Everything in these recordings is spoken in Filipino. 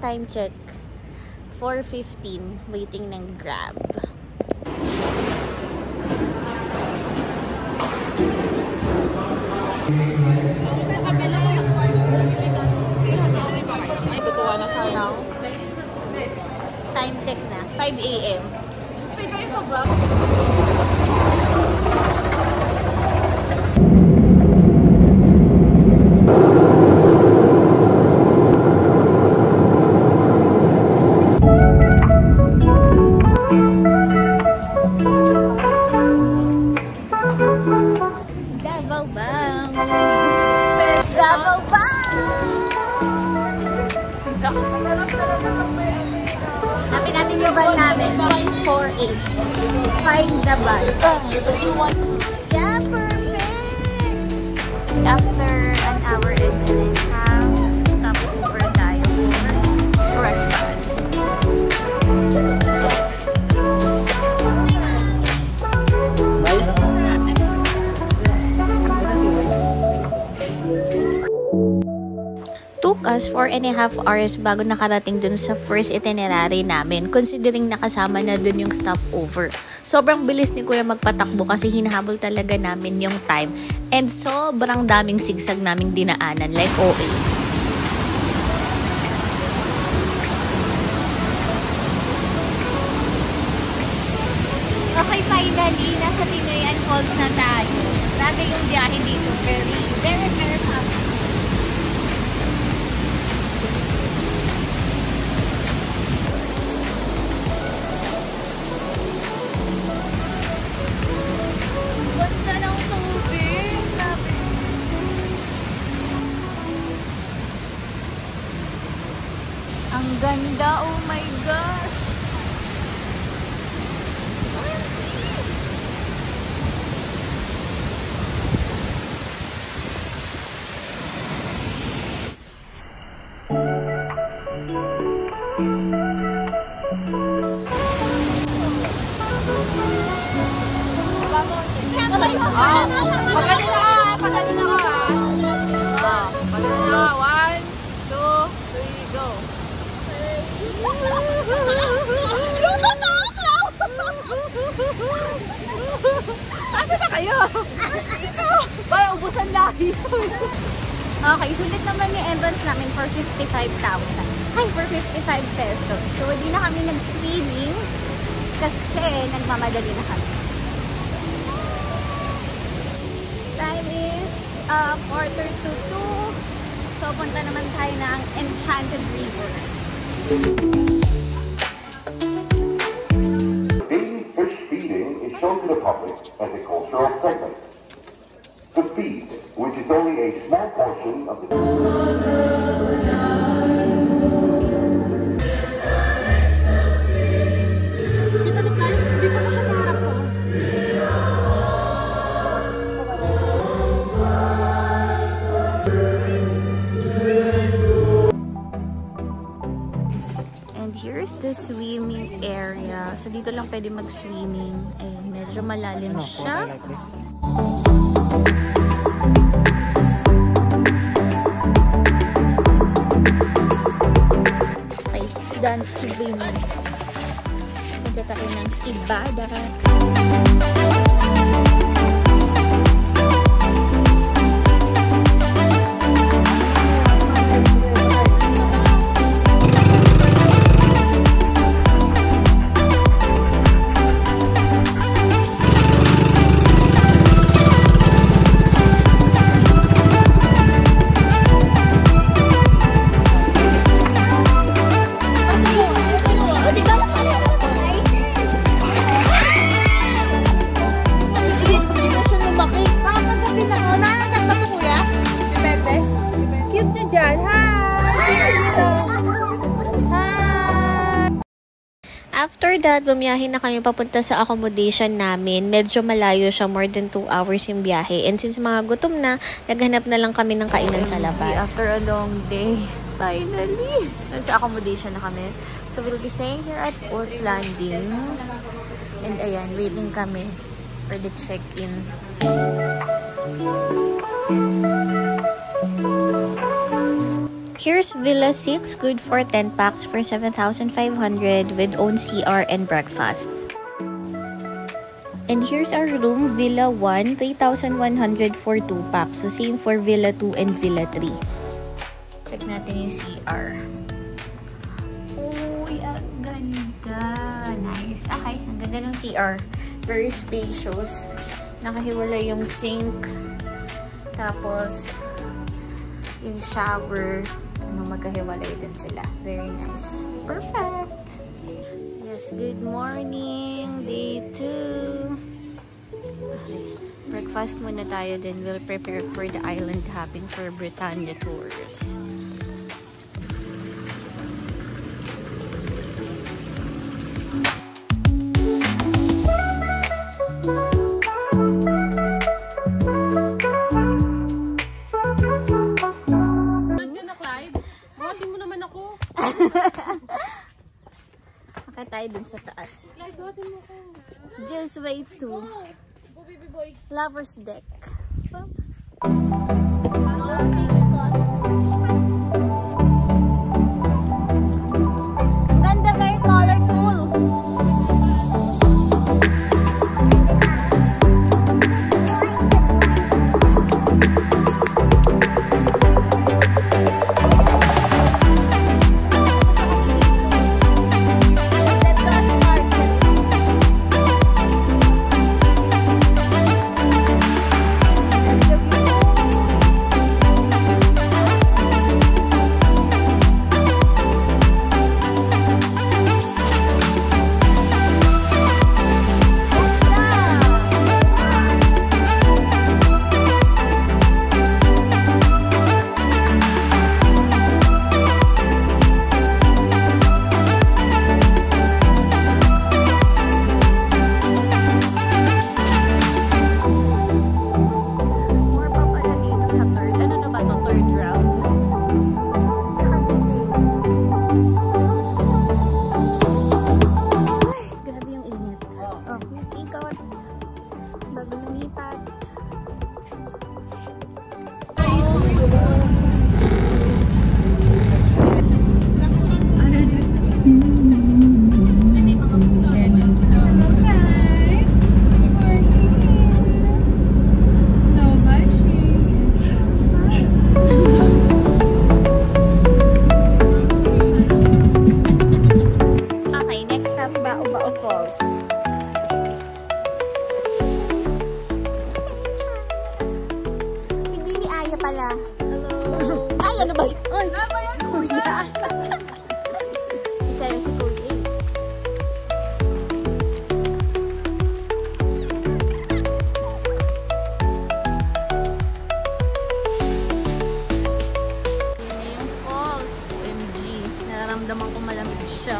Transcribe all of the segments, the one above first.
Time check. 4:15. Waiting ng Grab. Time check na. 5 AM. Davao Bank! Davao Bank! Napin natin yung van namin. 148. 5 na van. Yeah, perfect! After an hour and a half, stop over tayo for breakfast. Took us 4.5 hours bago nakarating dun sa first itinerary namin, considering nakasama na dun yung stopover. Sobrang bilis ni Kuya magpatakbo kasi hinahabol talaga namin yung time, and sobrang daming sigsag naming dinaanan, like OA. Okay, finally, nasa Tinoyan Falls na tayo. Grabe yung biyahe dito, very fast. Ang ganda, oh my gosh! Pagano na ka! Pagano na ka! 1, 2, 3, go! Asa na kayo? Parang ubusan lagi. Okay, sulit naman yung entrance namin for 55,000. Ay, for 55 pesos. So, hindi na kami nag-swimming kasi nagmamadali na kami. Time is 1:45. So, punta naman tayo ng Enchanted River. Daily fish feeding is shown to the public as a cultural segment. The feed, which is only a small portion of the... Dito mo siya sa harap ko. And here's the swimming area. So dito lang pwede mag-swimming. Ayun, medyo malalim siya. Okay, done swimming. Punta tayo ng Sibadas. After that, bumiyahe na kami papunta sa accommodation namin. Medyo malayo siya, more than 2 hours yung biyahe. And since mga gutom na, naghanap na lang kami ng kainan sa labas. After a long day, finally, nasa accommodation na kami. So we'll be staying here at Post Landing. And ayan, waiting kami for the check-in. Here's Villa 6, good for 10 packs for 7,500 with own CR and breakfast. And here's our room, Villa 1, 3,100 for 2 packs. So same for Villa 2 and Villa 3. Check natin yung CR. Uy, ang ganda. Nice. Okay, ang ganda ng CR. Very spacious. Nakahiwalay yung sink. Tapos, yung shower. Magkahiwalay din sila. Very nice. Perfect! Yes, good morning. Day 2. Okay. Breakfast muna tayo, then we'll prepare for the island hopping for Britannia tours. Tayo dun sa taas. Jill's Way 2. Lover's Deck. Ganda, very colorful. Pala. Hello. Ay, ano ba yun? Ay, ano ba yan, kuya? Isa lang si kuya. Yun na yung falls. OMG. Nararamdaman ko malamig siya.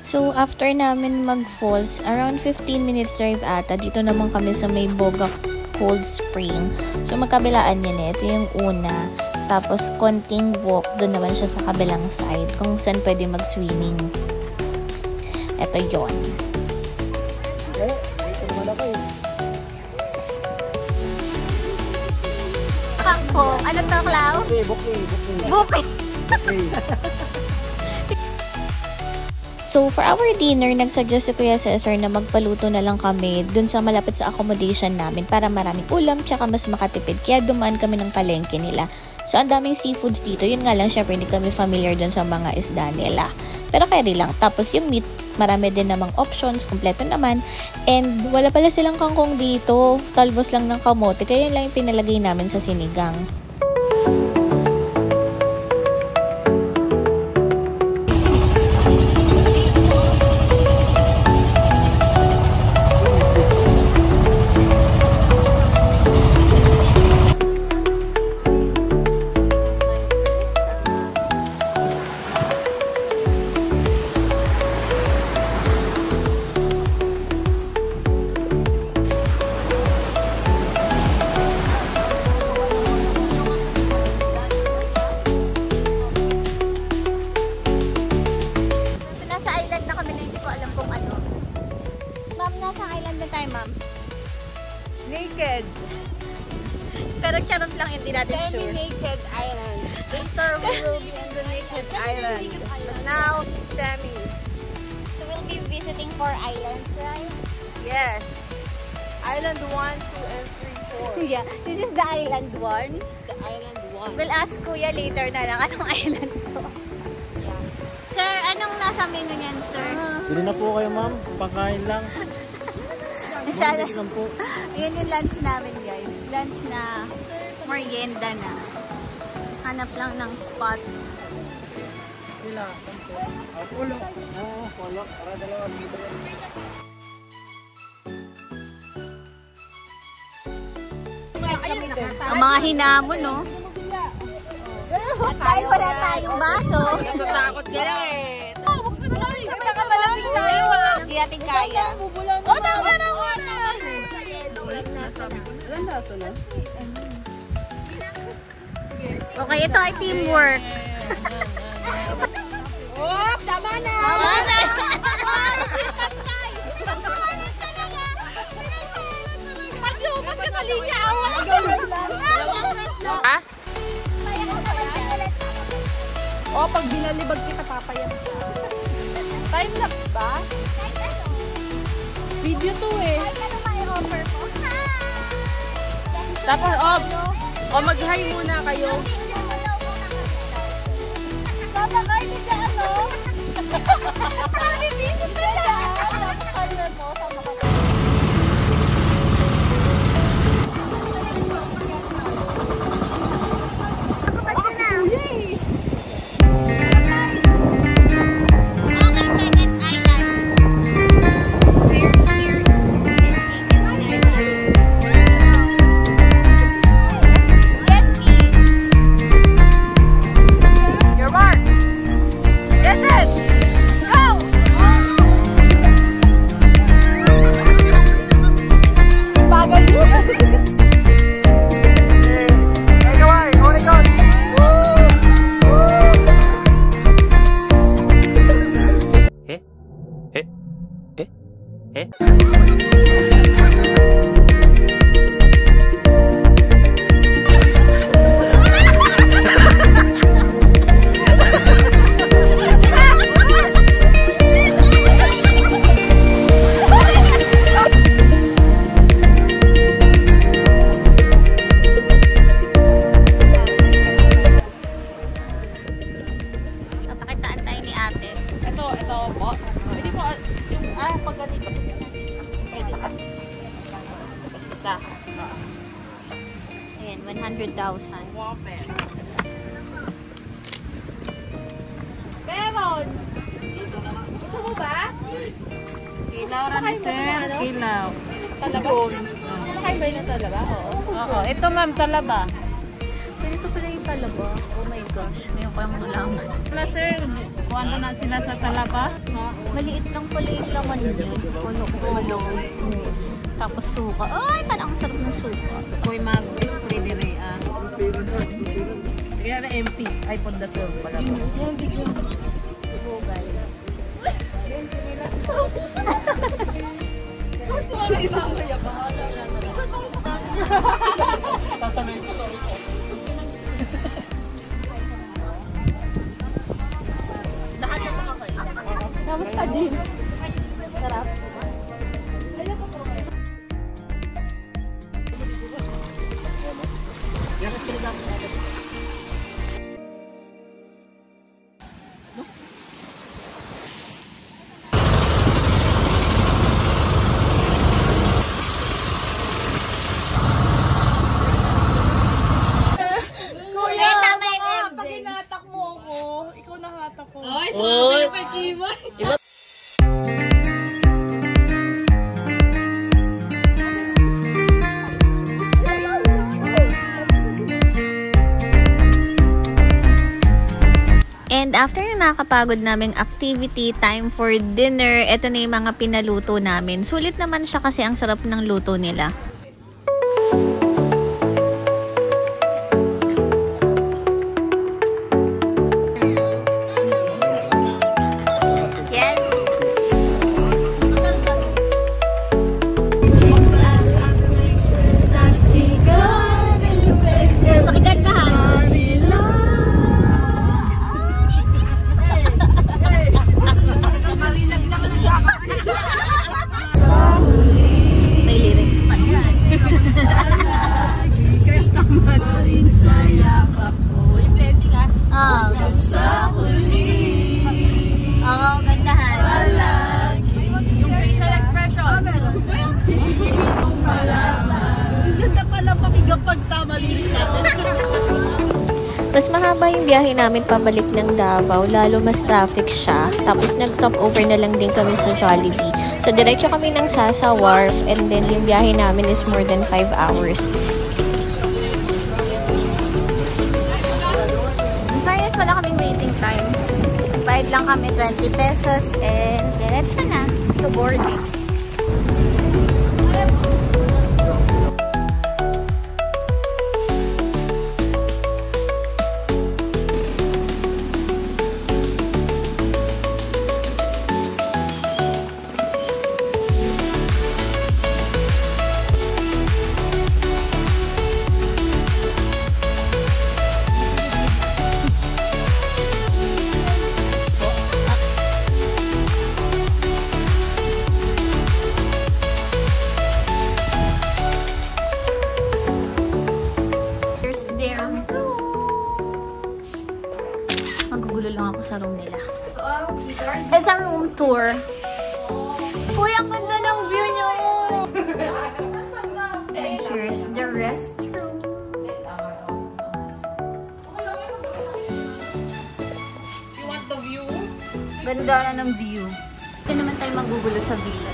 So, after namin mag-falls, around 15 minutes drive ata, dito naman kami sa may Boga Cold Spring. So, magkabilaan yan eh. Ito yung una. Tapos, konting walk, doon naman siya sa kabilang side, kung saan pwede mag-swimming. Ito yon. Ako, ano to, Clau? Bukay. So, for our dinner, nagsuggest si Kuya Cesar na magpaluto na lang kami dun sa malapit sa accommodation namin para maraming ulam tsaka mas makatipid. Kaya dumaan kami ng palengke nila. So, ang daming seafoods dito. Yun nga lang, syempre, hindi kami familiar dun sa mga isda nila. Pero carry lang. Tapos, yung meat, marami din namang options, kompleto naman. And, wala pala silang kangkong dito. Talbos lang ng kamote. Kaya yun lang yung pinalagay namin sa sinigang. Naked. Pero charot lang, hindi natin sure. Semi-naked island. Later we will be in the naked island. But now, semi. So we'll be visiting 4 islands, right? Yes. Island 1, 2, and 3, 4. Yeah. This is the island 1. The island 1. We'll ask Kuya later na lang anong island to. Yeah. Sir, anong nasa menu niyan, sir? Bili na po kayo, ma'am. Pagkain lang. Masyado. Mabilis lang po. Yun yung lunch namin, guys. Lunch na merienda na. Hanap lang ng spot. Pila, 10. Pulo. Oo, pulo. Para dalawa dito. Ang mga hinamon, no? At tayo wala tayong baso. Natatakot ka lang eh. Buksan na namin. Nakakabalasing tayo. Hindi natin kaya. O, tama na muna. Okay, ito ay teamwork. Oh, tama na! Tama na. Paglumas ka sa linya, awan! Ha? Oh, pag binalibag kita, papayag ka. Time lapse ba? Video to eh. Tapos, mag-hi muna kayo. Babakay ni ka ano? Hindi ko pala. Napakal mo. Sama ka. Ayan, 100,000. Meron! Gusto mo ba? Kilaw rin, sir. Kilaw. Talaba? Nakakain na talaba? Oo. Ito, ma'am, talaba. Ganito pala yung talaba. Oh my gosh, ngayon ko lang malaman. Wala, sir. Kuha na sila sa talaba. Maliit lang pala yung laman niya. Kulo-kulo. Tapos suka. Ay, parang ang sarap ng suka. Ko'y mag-spray dire. Kaya na empty. Ay, pon the turn pala. Yung video. Ito, guys. Sasanay ko, sorry po. Kamusta, Jim? Sarap. nakakapagod naming activity, time for dinner. Ito na yung mga pinaluto namin. Sulit naman siya kasi ang sarap ng luto nila. Mas mahaba yung biyahe namin pabalik ng Davao, lalo mas traffic siya. Tapos nag-stop over na lang din kami sa Jollibee. So diretso kami ng Sasa Wharf and then yung biyahe namin is more than 5 hours. In fairness, wala kaming waiting time. Bayad lang kami 20 pesos and diretso na to boarding. Magugulo lang ako sa room nila. It's a room tour. Uy, ang ganda ng view nyo! And here's the restroom. You want the view? Ganda na ng view. Hindi naman tayo magugulo sa villa.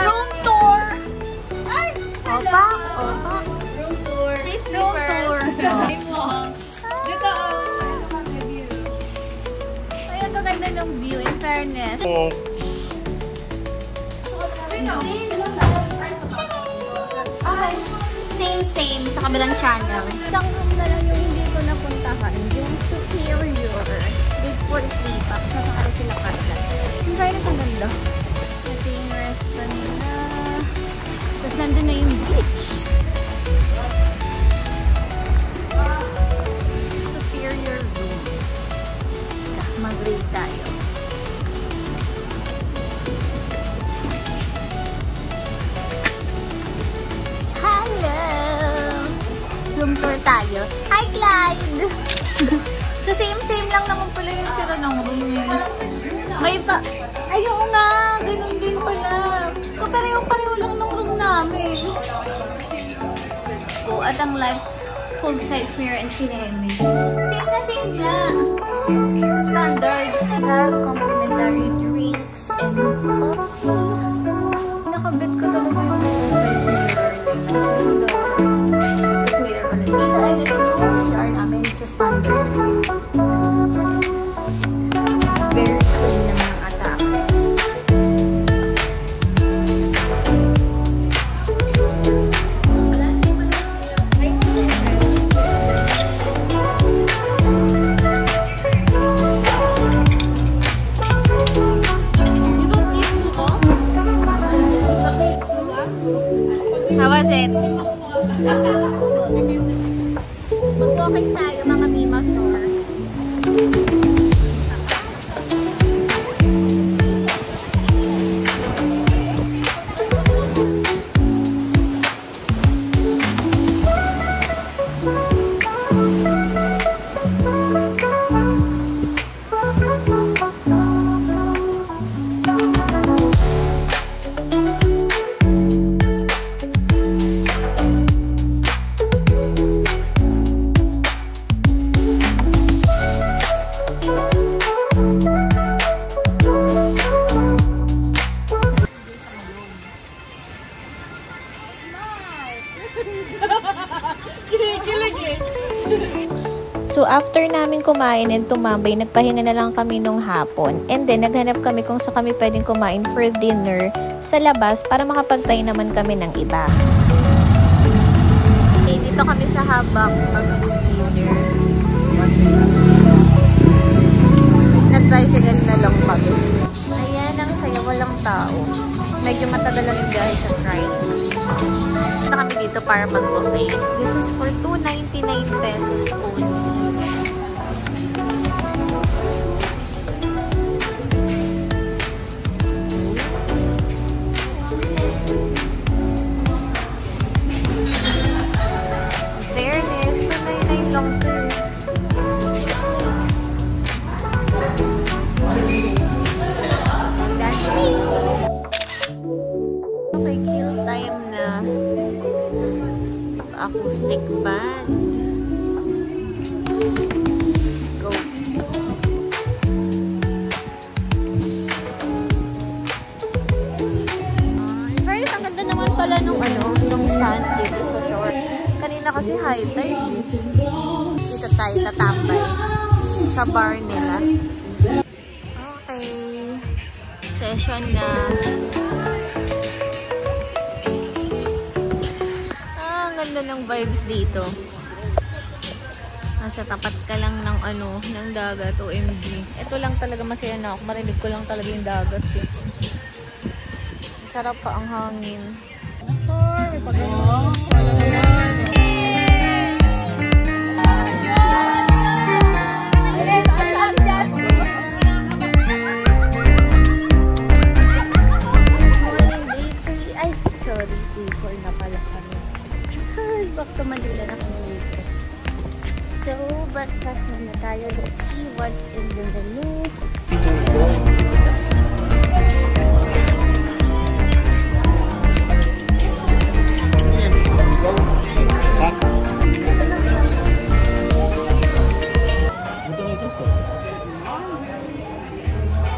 Room tour! Ay! Opa! Opa! Room tour. Please room tour! Dito, Ay, ang ganda ng view, in fairness. Okay. Same sa kabilang channel. Isang room na lang yung hindi ko napuntahan. Yung Superior. With 43 bucks. Nakakala sila kaya. In fairness, ang ganda. Ito yung restaurant nila. Tapos nandun na yung beach. Superior rooms. Mag-rate tayo. Hello! Room tour tayo. Hi, Clyde! So, same lang naman pala yung tira ng room niya. May pa... Ay, oo nga! Ganun din pala. Kapareho-pareho lang ng room namin. Oh, at ang lights, full-size mirror and kineme. Same na! Standards. Have complimentary drinks and coffee. Nakabit ko talaga yung full-size mirror. Tapos mirror pala dito. And ito yung CR namin sa standard. Very clean naman ang attack. How was it? Mag-walking after namin kumain and tumambay, nagpahinga na lang kami nung hapon. And then, naghanap kami kung saan kami pwedeng kumain for dinner sa labas para makapagtay naman kami ng iba. Okay, dito kami sa habak mag-dinner. Nag-tricycle na lang kami. Ayan, ang saya, walang tao. Medyo matagal lang yung biyahe sa tricycle. Punta kami dito para mag-buffet. This is for 299 pesos only. Fairness, 299 lang to. That's me. Okay, chill time na. Acoustic band. Let's go. In fairness, ang ganda naman pala nung nung sun dito sa shore. Kanina kasi high tide. Dito tayo tatambay sa bar nila. Okay. Session na. Ganda ng vibes dito. Nasa tapat ka lang ng ng dagat, OMG. Ito lang talaga masaya na ako. Marinig ko lang talaga yung dagat. Eh. Sarap pa ang hangin. May pag-inom. Back to Manila na kami dito. So, breakfast muna tayo. Let's see what's in the menu.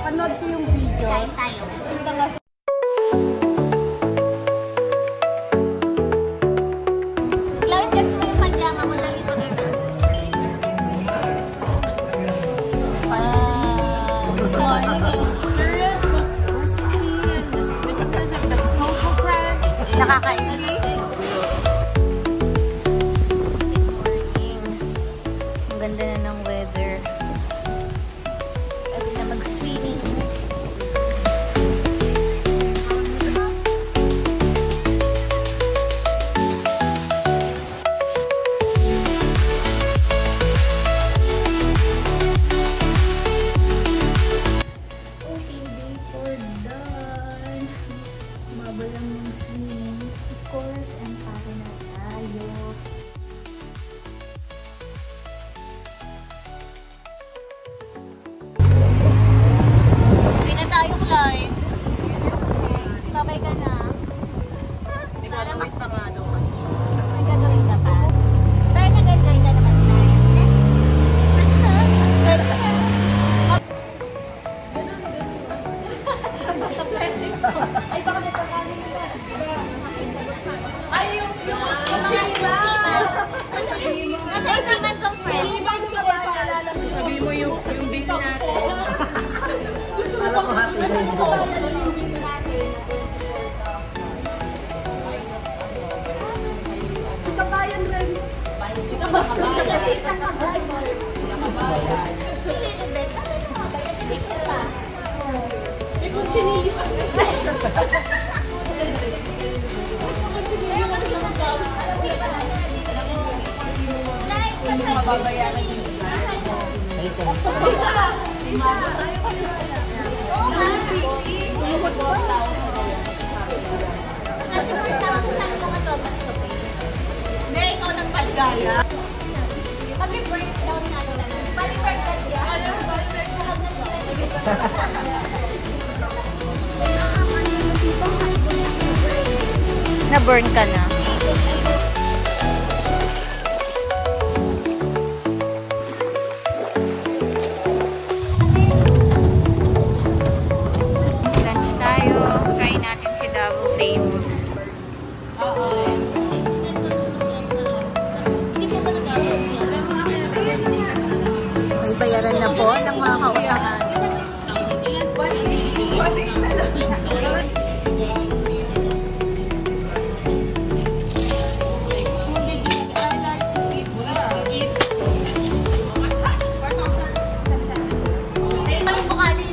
Panood ko yung video. Kain tayo. Kita nga sa nakakain. Ang ganda na ng weather. Pwede na mag-swimming. Okay, day 4 done. Mababa lang yung swimming. Of course, and para na tayo. Uwi na tayo, Clyde. Babay ka na. may gagawin pa nga daw. May gagawin ka pa. Pero nag-enjoy ka naman tayo. Nasa isiman kong friend. Sabi mo yung bill natin. Alam ko happy na yun. Kabayan rin. May kunchinilyo pa. Mababayaran yung Hindi, ikaw nagpaligaya. Kami breakdown na lang. Pali-breakdown ka. Na-burn ka na. Lunch tayo. Kain natin si Davao Famous. Hindi ko ba nag-awas yan?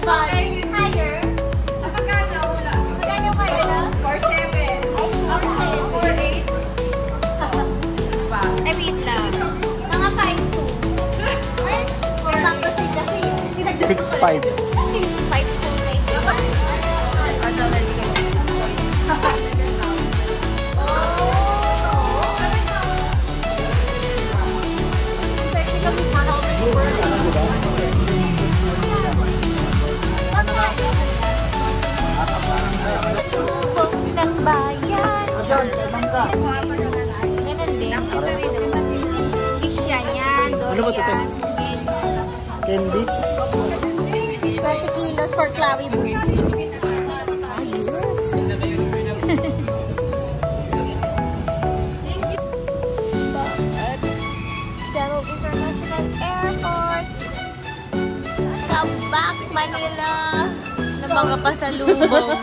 Higher. Magkano wala? Magkano kayo na? 4.7. 4.8. Ay, wait lang. Mga 5.2. Tapos yung kasi 6.5. 6.5. Ng bayan. Mix yan. Ano ba ito? Candy? 20 kilos for Chloe Boo. Davao International Airport. Come back, Manila. Na mga pasalubong.